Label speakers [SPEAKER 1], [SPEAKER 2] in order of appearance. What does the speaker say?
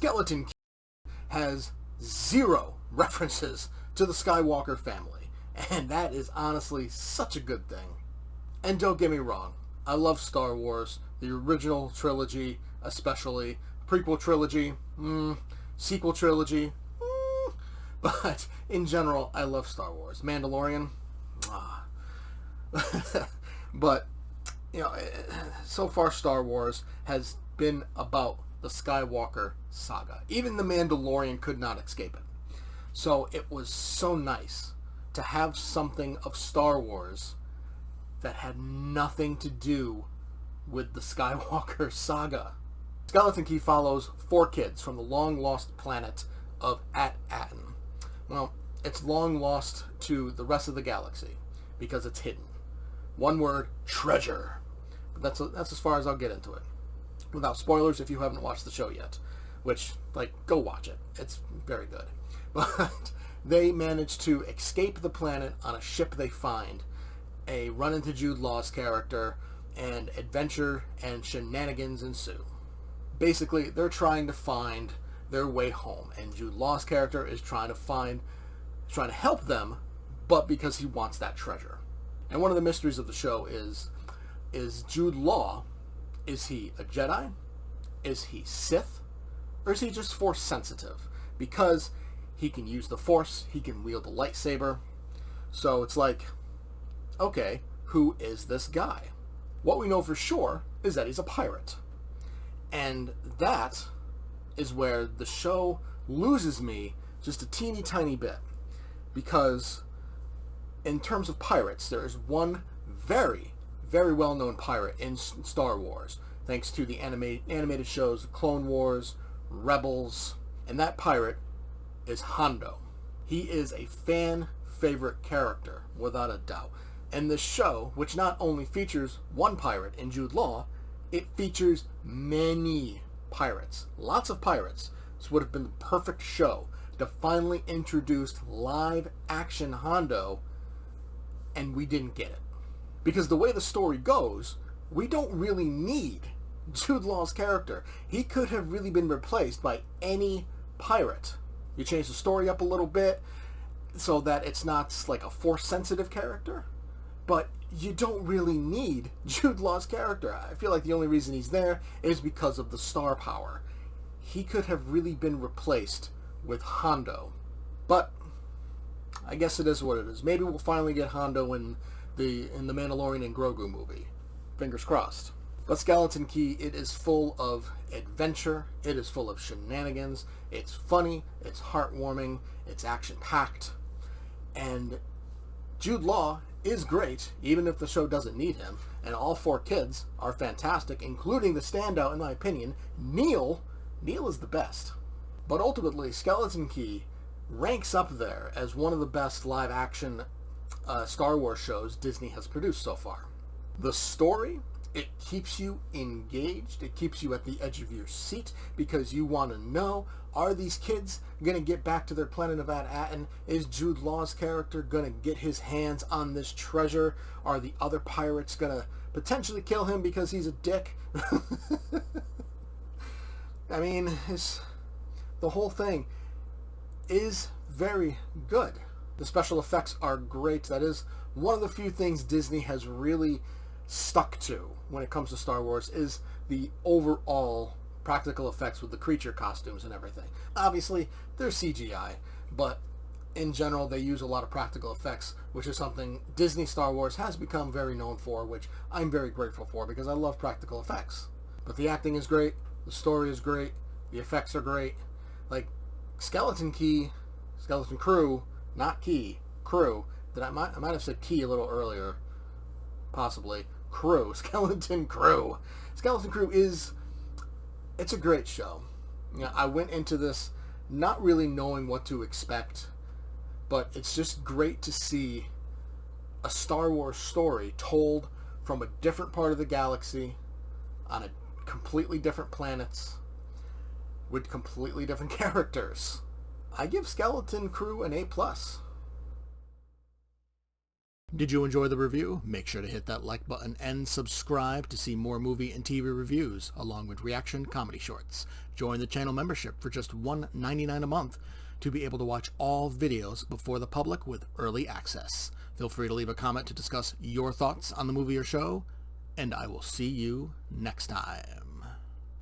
[SPEAKER 1] Skeleton Key has zero references to the Skywalker family, and that is honestly such a good thing. And don't get me wrong, I love Star Wars, the original trilogy especially, prequel trilogy, sequel trilogy, but in general, I love Star Wars. Mandalorian, but, you know, so far Star Wars has been about the Skywalker saga. Even the Mandalorian could not escape it. So it was so nice to have something of Star Wars that had nothing to do with the Skywalker saga. Skeleton Key follows 4 kids from the long-lost planet of At-Aten. Well, it's long lost to the rest of the galaxy because it's hidden. One word, treasure. But that's as far as I'll get into it. Without spoilers if you haven't watched the show yet. Which, go watch it. It's very good. But they manage to escape the planet on a ship they find, run into Jude Law's character, and adventure and shenanigans ensue. Basically, they're trying to find their way home, and Jude Law's character is trying to help them, but because he wants that treasure. And one of the mysteries of the show is Jude Law, is he a Jedi? Is he Sith? Or is he just Force sensitive? Because he can use the Force, he can wield a lightsaber. So it's like, okay, who is this guy? What we know for sure is that he's a pirate. And that is where the show loses me just a teeny tiny bit. Because in terms of pirates, there is one very, very well-known pirate in Star Wars, thanks to the animated shows Clone Wars, Rebels, and that pirate is Hondo. He is a fan favorite character, without a doubt. And the show, which not only features one pirate in Jude Law, it features many pirates. Lots of pirates. This would have been the perfect show to finally introduce live action Hondo, and we didn't get it. Because the way the story goes, we don't really need Jude Law's character. He could have really been replaced by any pirate. You change the story up a little bit so that it's not like a Force-sensitive character, but you don't really need Jude Law's character. I feel like the only reason he's there is because of the star power. He could have really been replaced with Hondo. But I guess it is what it is. Maybe we'll finally get Hondo in the Mandalorian and Grogu movie. Fingers crossed. But Skeleton Key, it is full of adventure, it is full of shenanigans, it's funny, it's heartwarming, it's action-packed, and Jude Law is great, even if the show doesn't need him, and all 4 kids are fantastic, including the standout, in my opinion, Neil. Neil is the best. But ultimately, Skeleton Key ranks up there as one of the best live-action Star Wars shows Disney has produced so far. The story, it keeps you engaged, it keeps you at the edge of your seat because you want to know, are these kids going to get back to their planet of At-Aten? Is Jude Law's character going to get his hands on this treasure? Are the other pirates going to potentially kill him because he's a dick? I mean, the whole thing is very good. The special effects are great. That is one of the few things Disney has really stuck to when it comes to Star Wars, is the overall practical effects with the creature costumes and everything. Obviously, they're CGI, but in general, they use a lot of practical effects, which is something Disney Star Wars has become very known for, which I'm very grateful for because I love practical effects. But the acting is great, the story is great, the effects are great. Like, Skeleton Crew, not Key, Crew. I might have said Key a little earlier, possibly. Crew, Skeleton Crew. Skeleton Crew it's a great show. You know, I went into this not really knowing what to expect, but it's just great to see a Star Wars story told from a different part of the galaxy, on a completely different planets, with completely different characters. I give Skeleton Crew an A+. Did you enjoy the review? Make sure to hit that like button and subscribe to see more movie and TV reviews, along with reaction comedy shorts. Join the channel membership for just $1.99 a month to be able to watch all videos before the public with early access. Feel free to leave a comment to discuss your thoughts on the movie or show, and I will see you next time.